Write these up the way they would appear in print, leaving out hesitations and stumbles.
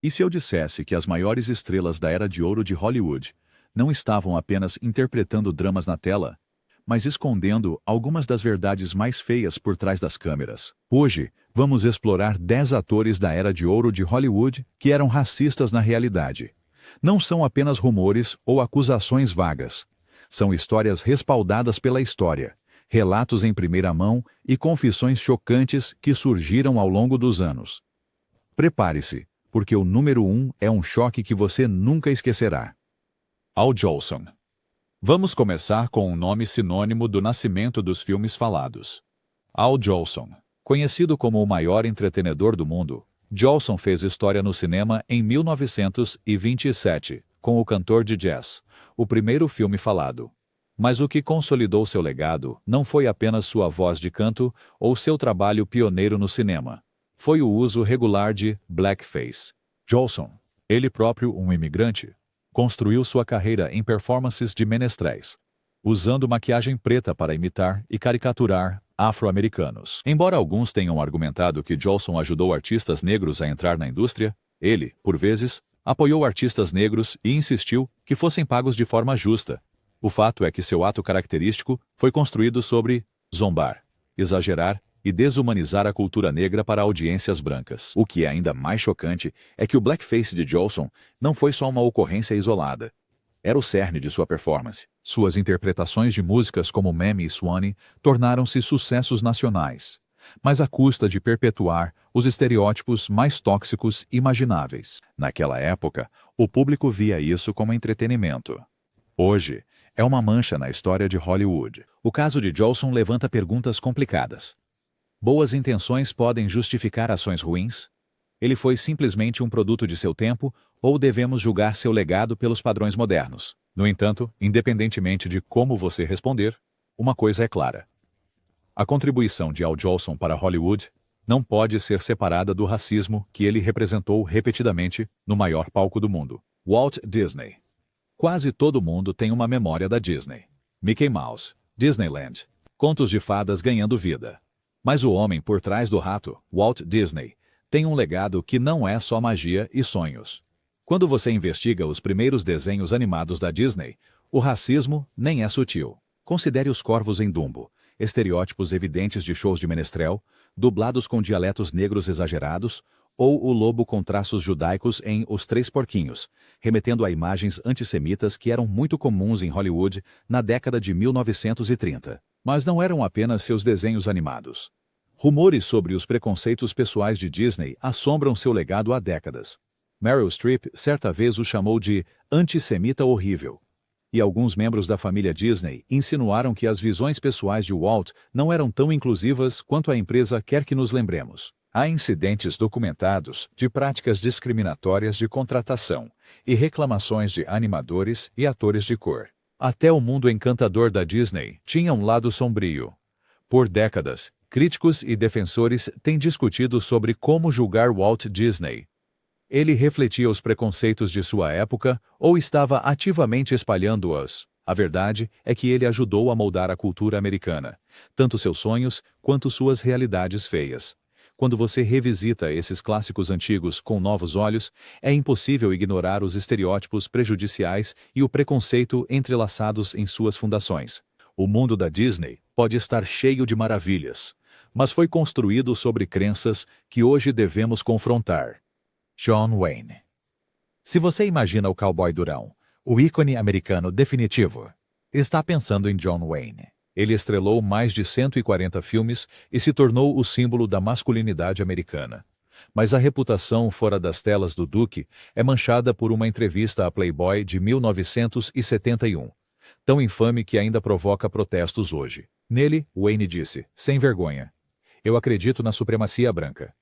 E se eu dissesse que as maiores estrelas da era de ouro de Hollywood não estavam apenas interpretando dramas na tela, mas escondendo algumas das verdades mais feias por trás das câmeras? Hoje, vamos explorar 10 atores da era de ouro de Hollywood que eram racistas na realidade. Não são apenas rumores ou acusações vagas. São histórias respaldadas pela história, relatos em primeira mão e confissões chocantes que surgiram ao longo dos anos. Prepare-se, porque o número 1 é um choque que você nunca esquecerá. Al Jolson. Vamos começar com um nome sinônimo do nascimento dos filmes falados. Al Jolson. Conhecido como o maior entretenedor do mundo, Jolson fez história no cinema em 1927, com O Cantor de Jazz, o primeiro filme falado. Mas o que consolidou seu legado não foi apenas sua voz de canto ou seu trabalho pioneiro no cinema. Foi o uso regular de blackface. Jolson, ele próprio um imigrante, construiu sua carreira em performances de menestréis, usando maquiagem preta para imitar e caricaturar afro-americanos. Embora alguns tenham argumentado que Jolson ajudou artistas negros a entrar na indústria, ele, por vezes, apoiou artistas negros e insistiu que fossem pagos de forma justa. O fato é que seu ato característico foi construído sobre zombar, exagerar e desumanizar a cultura negra para audiências brancas. O que é ainda mais chocante é que o blackface de Jolson não foi só uma ocorrência isolada. Era o cerne de sua performance. Suas interpretações de músicas como Mammy e Swanee tornaram-se sucessos nacionais, mas à custa de perpetuar os estereótipos mais tóxicos imagináveis. Naquela época, o público via isso como entretenimento. Hoje, é uma mancha na história de Hollywood. O caso de Jolson levanta perguntas complicadas. Boas intenções podem justificar ações ruins? Ele foi simplesmente um produto de seu tempo, ou devemos julgar seu legado pelos padrões modernos? No entanto, independentemente de como você responder, uma coisa é clara. A contribuição de Al Jolson para Hollywood não pode ser separada do racismo que ele representou repetidamente no maior palco do mundo. Walt Disney. Quase todo mundo tem uma memória da Disney. Mickey Mouse, Disneyland, contos de fadas ganhando vida. Mas o homem por trás do rato, Walt Disney, tem um legado que não é só magia e sonhos. Quando você investiga os primeiros desenhos animados da Disney, o racismo nem é sutil. Considere os corvos em Dumbo, estereótipos evidentes de shows de menestrel, dublados com dialetos negros exagerados, ou o lobo com traços judaicos em Os Três Porquinhos, remetendo a imagens antissemitas que eram muito comuns em Hollywood na década de 1930. Mas não eram apenas seus desenhos animados. Rumores sobre os preconceitos pessoais de Disney assombram seu legado há décadas. Meryl Streep certa vez o chamou de antissemita horrível. E alguns membros da família Disney insinuaram que as visões pessoais de Walt não eram tão inclusivas quanto a empresa quer que nos lembremos. Há incidentes documentados de práticas discriminatórias de contratação e reclamações de animadores e atores de cor. Até o mundo encantador da Disney tinha um lado sombrio. Por décadas, críticos e defensores têm discutido sobre como julgar Walt Disney. Ele refletia os preconceitos de sua época ou estava ativamente espalhando-os? A verdade é que ele ajudou a moldar a cultura americana, tanto seus sonhos quanto suas realidades feias. Quando você revisita esses clássicos antigos com novos olhos, é impossível ignorar os estereótipos prejudiciais e o preconceito entrelaçados em suas fundações. O mundo da Disney pode estar cheio de maravilhas, mas foi construído sobre crenças que hoje devemos confrontar. John Wayne. Se você imagina o cowboy durão, o ícone americano definitivo, está pensando em John Wayne. Ele estrelou mais de 140 filmes e se tornou o símbolo da masculinidade americana. Mas a reputação fora das telas do Duque é manchada por uma entrevista à Playboy de 1971, tão infame que ainda provoca protestos hoje. Nele, Wayne disse, sem vergonha, "Eu acredito na supremacia branca."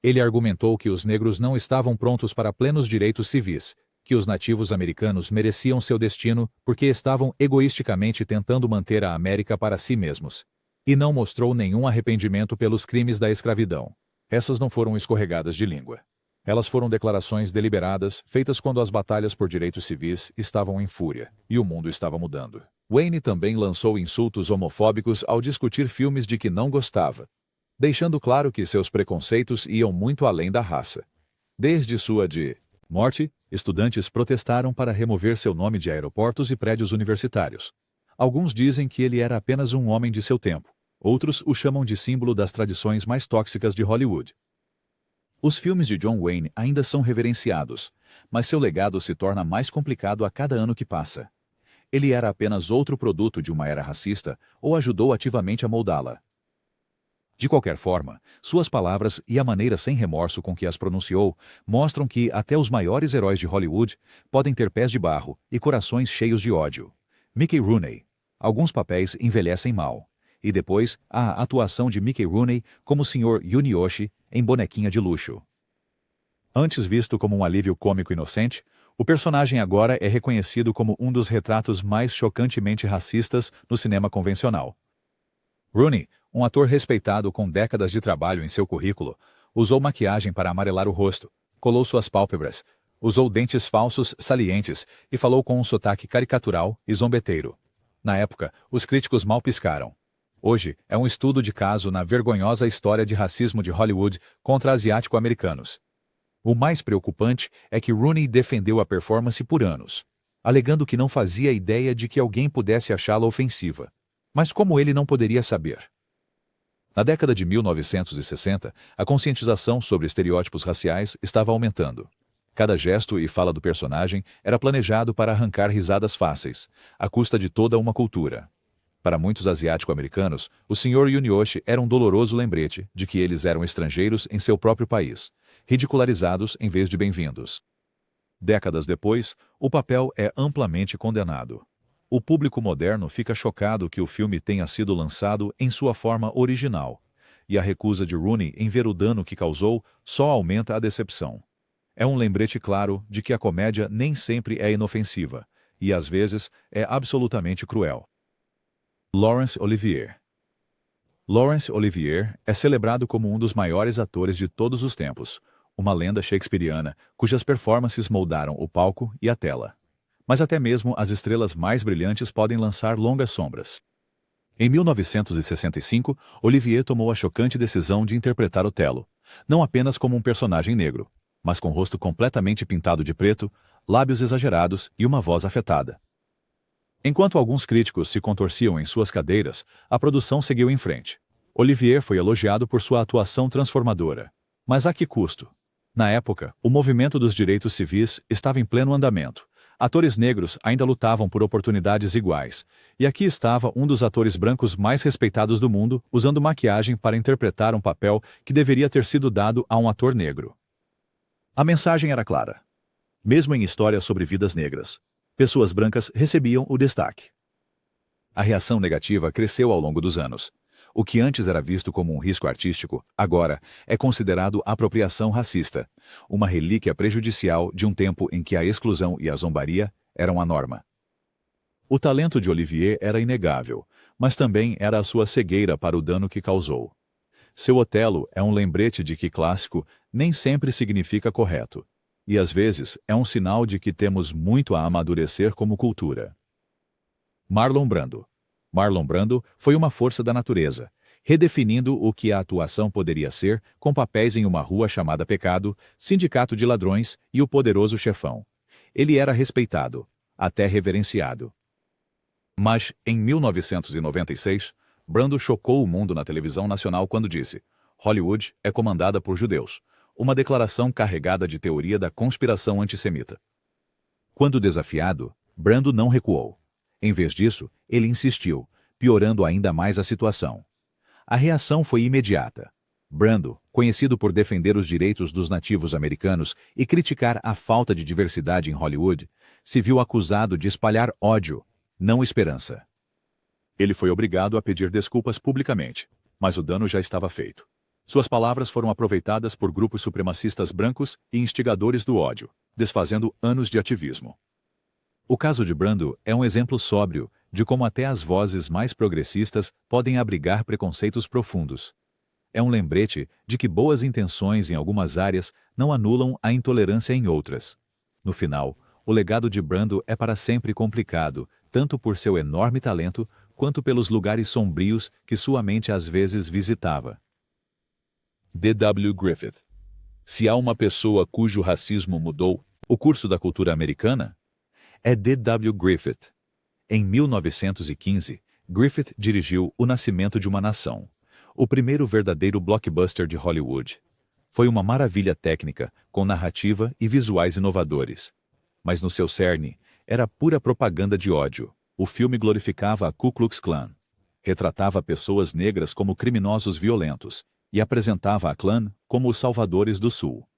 Ele argumentou que os negros não estavam prontos para plenos direitos civis, que os nativos americanos mereciam seu destino porque estavam egoisticamente tentando manter a América para si mesmos. E não mostrou nenhum arrependimento pelos crimes da escravidão. Essas não foram escorregadas de língua. Elas foram declarações deliberadas, feitas quando as batalhas por direitos civis estavam em fúria, e o mundo estava mudando. Wayne também lançou insultos homofóbicos ao discutir filmes de que não gostava, deixando claro que seus preconceitos iam muito além da raça. Desde sua de Morte, estudantes protestaram para remover seu nome de aeroportos e prédios universitários. Alguns dizem que ele era apenas um homem de seu tempo. Outros o chamam de símbolo das tradições mais tóxicas de Hollywood. Os filmes de John Wayne ainda são reverenciados, mas seu legado se torna mais complicado a cada ano que passa. Ele era apenas outro produto de uma era racista ou ajudou ativamente a moldá-la? De qualquer forma, suas palavras e a maneira sem remorso com que as pronunciou mostram que até os maiores heróis de Hollywood podem ter pés de barro e corações cheios de ódio. Mickey Rooney. Alguns papéis envelhecem mal. E depois, a atuação de Mickey Rooney como Sr. Yunioshi em Bonequinha de Luxo. Antes visto como um alívio cômico inocente, o personagem agora é reconhecido como um dos retratos mais chocantemente racistas no cinema convencional. Rooney, um ator respeitado com décadas de trabalho em seu currículo, usou maquiagem para amarelar o rosto, colou suas pálpebras, usou dentes falsos salientes e falou com um sotaque caricatural e zombeteiro. Na época, os críticos mal piscaram. Hoje, é um estudo de caso na vergonhosa história de racismo de Hollywood contra asiático-americanos. O mais preocupante é que Rooney defendeu a performance por anos, alegando que não fazia ideia de que alguém pudesse achá-la ofensiva. Mas como ele não poderia saber? Na década de 1960, a conscientização sobre estereótipos raciais estava aumentando. Cada gesto e fala do personagem era planejado para arrancar risadas fáceis, à custa de toda uma cultura. Para muitos asiático-americanos, o Sr. Yunioshi era um doloroso lembrete de que eles eram estrangeiros em seu próprio país, ridicularizados em vez de bem-vindos. Décadas depois, o papel é amplamente condenado. O público moderno fica chocado que o filme tenha sido lançado em sua forma original, e a recusa de Rooney em ver o dano que causou só aumenta a decepção. É um lembrete claro de que a comédia nem sempre é inofensiva, e às vezes é absolutamente cruel. Laurence Olivier. Laurence Olivier é celebrado como um dos maiores atores de todos os tempos, uma lenda shakespeariana cujas performances moldaram o palco e a tela. Mas até mesmo as estrelas mais brilhantes podem lançar longas sombras. Em 1965, Olivier tomou a chocante decisão de interpretar Otelo, não apenas como um personagem negro, mas com o rosto completamente pintado de preto, lábios exagerados e uma voz afetada. Enquanto alguns críticos se contorciam em suas cadeiras, a produção seguiu em frente. Olivier foi elogiado por sua atuação transformadora. Mas a que custo? Na época, o movimento dos direitos civis estava em pleno andamento. Atores negros ainda lutavam por oportunidades iguais, e aqui estava um dos atores brancos mais respeitados do mundo usando maquiagem para interpretar um papel que deveria ter sido dado a um ator negro. A mensagem era clara. Mesmo em histórias sobre vidas negras, pessoas brancas recebiam o destaque. A reação negativa cresceu ao longo dos anos. O que antes era visto como um risco artístico, agora é considerado apropriação racista, uma relíquia prejudicial de um tempo em que a exclusão e a zombaria eram a norma. O talento de Olivier era inegável, mas também era a sua cegueira para o dano que causou. Seu Otelo é um lembrete de que clássico nem sempre significa correto, e às vezes é um sinal de que temos muito a amadurecer como cultura. Marlon Brando. Marlon Brando foi uma força da natureza, redefinindo o que a atuação poderia ser com papéis em Uma Rua Chamada Pecado, Sindicato de Ladrões e O Poderoso Chefão. Ele era respeitado, até reverenciado. Mas, em 1996, Brando chocou o mundo na televisão nacional quando disse: Hollywood é comandada por judeus, uma declaração carregada de teoria da conspiração antissemita. Quando desafiado, Brando não recuou. Em vez disso, ele insistiu, piorando ainda mais a situação. A reação foi imediata. Brando, conhecido por defender os direitos dos nativos americanos e criticar a falta de diversidade em Hollywood, se viu acusado de espalhar ódio, não esperança. Ele foi obrigado a pedir desculpas publicamente, mas o dano já estava feito. Suas palavras foram aproveitadas por grupos supremacistas brancos e instigadores do ódio, desfazendo anos de ativismo. O caso de Brando é um exemplo sóbrio de como até as vozes mais progressistas podem abrigar preconceitos profundos. É um lembrete de que boas intenções em algumas áreas não anulam a intolerância em outras. No final, o legado de Brando é para sempre complicado, tanto por seu enorme talento, quanto pelos lugares sombrios que sua mente às vezes visitava. D. W. Griffith. Se há uma pessoa cujo racismo mudou, O curso da cultura americana? É D.W. Griffith. Em 1915, Griffith dirigiu O Nascimento de uma Nação, o primeiro verdadeiro blockbuster de Hollywood. Foi uma maravilha técnica, com narrativa e visuais inovadores. Mas no seu cerne, era pura propaganda de ódio. O filme glorificava a Ku Klux Klan, retratava pessoas negras como criminosos violentos e apresentava a Klan como os salvadores do Sul.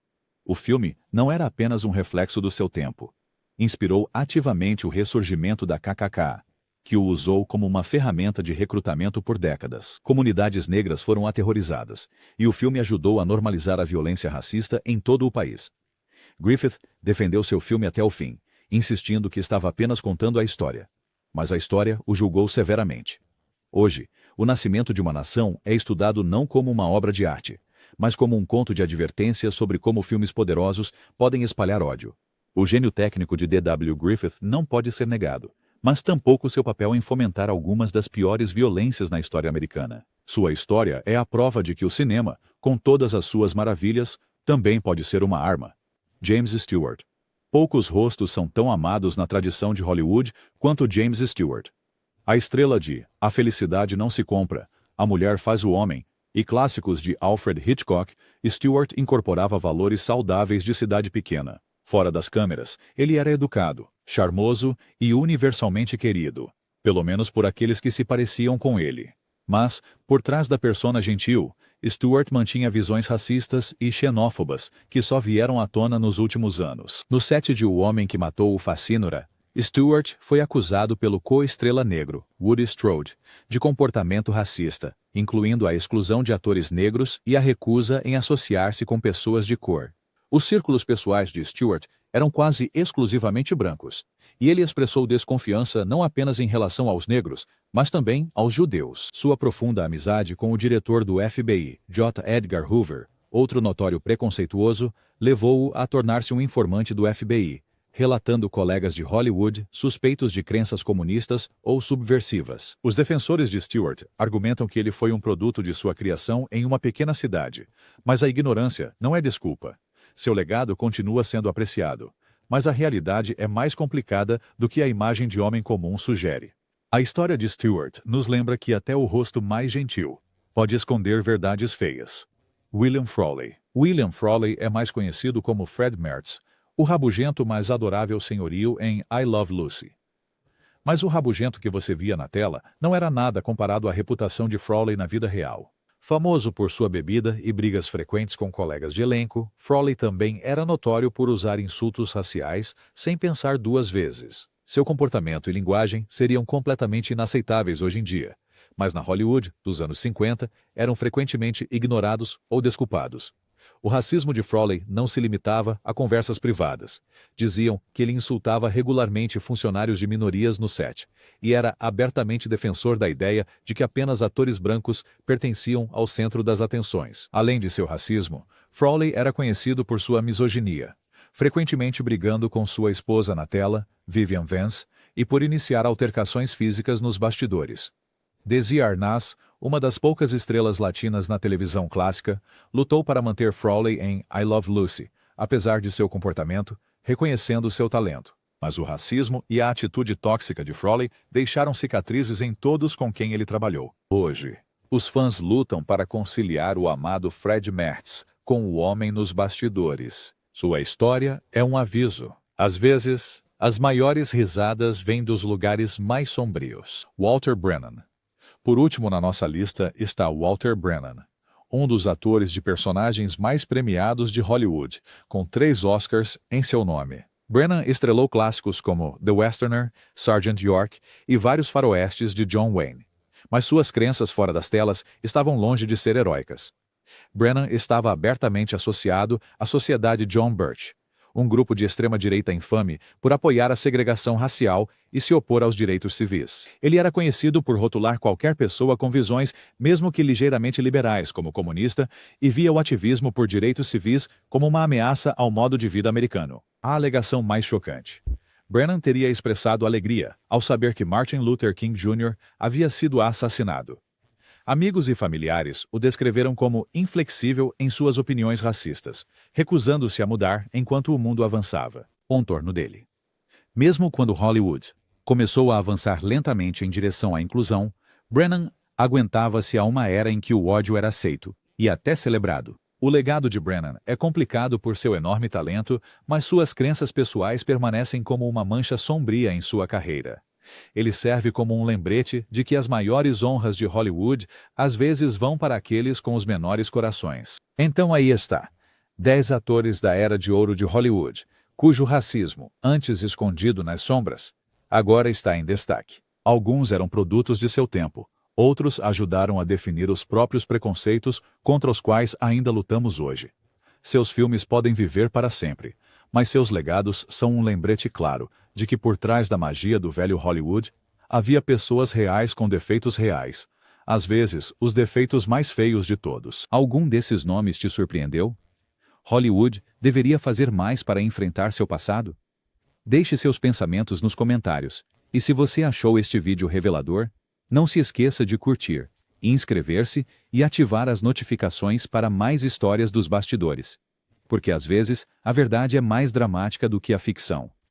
O filme não era apenas um reflexo do seu tempo. Inspirou ativamente o ressurgimento da KKK, que o usou como uma ferramenta de recrutamento por décadas. Comunidades negras foram aterrorizadas, e o filme ajudou a normalizar a violência racista em todo o país. Griffith defendeu seu filme até o fim, insistindo que estava apenas contando a história. Mas a história o julgou severamente. Hoje, O Nascimento de uma Nação é estudado não como uma obra de arte, mas como um conto de advertência sobre como filmes poderosos podem espalhar ódio. O gênio técnico de D.W. Griffith não pode ser negado, mas tampouco seu papel em fomentar algumas das piores violências na história americana. Sua história é a prova de que o cinema, com todas as suas maravilhas, também pode ser uma arma. James Stewart. Poucos rostos são tão amados na tradição de Hollywood quanto James Stewart. A estrela de A Felicidade Não Se Compra, A Mulher Faz o Homem e clássicos de Alfred Hitchcock, Stewart incorporava valores saudáveis de cidade pequena. Fora das câmeras, ele era educado, charmoso e universalmente querido, pelo menos por aqueles que se pareciam com ele. Mas, por trás da persona gentil, Stewart mantinha visões racistas e xenófobas que só vieram à tona nos últimos anos. No set de O Homem que Matou o Facínora, Stewart foi acusado pelo co-estrela negro, Woody Strode, de comportamento racista, incluindo a exclusão de atores negros e a recusa em associar-se com pessoas de cor. Os círculos pessoais de Stewart eram quase exclusivamente brancos, e ele expressou desconfiança não apenas em relação aos negros, mas também aos judeus. Sua profunda amizade com o diretor do FBI, J. Edgar Hoover, outro notório preconceituoso, levou-o a tornar-se um informante do FBI, relatando colegas de Hollywood suspeitos de crenças comunistas ou subversivas. Os defensores de Stewart argumentam que ele foi um produto de sua criação em uma pequena cidade, mas a ignorância não é desculpa. Seu legado continua sendo apreciado, mas a realidade é mais complicada do que a imagem de homem comum sugere. A história de Stewart nos lembra que até o rosto mais gentil pode esconder verdades feias. William Frawley. William Frawley é mais conhecido como Fred Mertz, o rabugento mais adorável senhorio em I Love Lucy. Mas o rabugento que você via na tela não era nada comparado à reputação de Frawley na vida real. Famoso por sua bebida e brigas frequentes com colegas de elenco, Frawley também era notório por usar insultos raciais sem pensar duas vezes. Seu comportamento e linguagem seriam completamente inaceitáveis hoje em dia, mas na Hollywood, dos anos 50, eram frequentemente ignorados ou desculpados. O racismo de Frawley não se limitava a conversas privadas. Diziam que ele insultava regularmente funcionários de minorias no set, e era abertamente defensor da ideia de que apenas atores brancos pertenciam ao centro das atenções. Além de seu racismo, Frawley era conhecido por sua misoginia, frequentemente brigando com sua esposa na tela, Vivian Vance, e por iniciar altercações físicas nos bastidores. Desi Arnaz, uma das poucas estrelas latinas na televisão clássica, lutou para manter Frawley em I Love Lucy, apesar de seu comportamento, reconhecendo seu talento. Mas o racismo e a atitude tóxica de Frawley deixaram cicatrizes em todos com quem ele trabalhou. Hoje, os fãs lutam para conciliar o amado Fred Mertz com o homem nos bastidores. Sua história é um aviso. Às vezes, as maiores risadas vêm dos lugares mais sombrios. Walter Brennan. Por último na nossa lista está Walter Brennan, um dos atores de personagens mais premiados de Hollywood, com 3 Oscars em seu nome. Brennan estrelou clássicos como The Westerner, Sergeant York e vários faroestes de John Wayne. Mas suas crenças fora das telas estavam longe de ser heróicas. Brennan estava abertamente associado à Sociedade John Birch, um grupo de extrema-direita infame por apoiar a segregação racial e se opor aos direitos civis. Ele era conhecido por rotular qualquer pessoa com visões, mesmo que ligeiramente liberais, como comunista, e via o ativismo por direitos civis como uma ameaça ao modo de vida americano. A alegação mais chocante. Brennan teria expressado alegria ao saber que Martin Luther King Jr. havia sido assassinado. Amigos e familiares o descreveram como inflexível em suas opiniões racistas, recusando-se a mudar enquanto o mundo avançava. contorno dele. Mesmo quando Hollywood começou a avançar lentamente em direção à inclusão, Brennan aguentava-se a uma era em que o ódio era aceito, e até celebrado. O legado de Brennan é complicado por seu enorme talento, mas suas crenças pessoais permanecem como uma mancha sombria em sua carreira. Ele serve como um lembrete de que as maiores honras de Hollywood às vezes vão para aqueles com os menores corações. Então aí está. 10 atores da era de ouro de Hollywood, cujo racismo, antes escondido nas sombras, agora está em destaque. Alguns eram produtos de seu tempo, outros ajudaram a definir os próprios preconceitos contra os quais ainda lutamos hoje. Seus filmes podem viver para sempre, mas seus legados são um lembrete claro de que por trás da magia do velho Hollywood havia pessoas reais com defeitos reais, às vezes os defeitos mais feios de todos. Algum desses nomes te surpreendeu? Hollywood deveria fazer mais para enfrentar seu passado? Deixe seus pensamentos nos comentários, e se você achou este vídeo revelador, não se esqueça de curtir, inscrever-se e ativar as notificações para mais histórias dos bastidores. Porque às vezes, a verdade é mais dramática do que a ficção.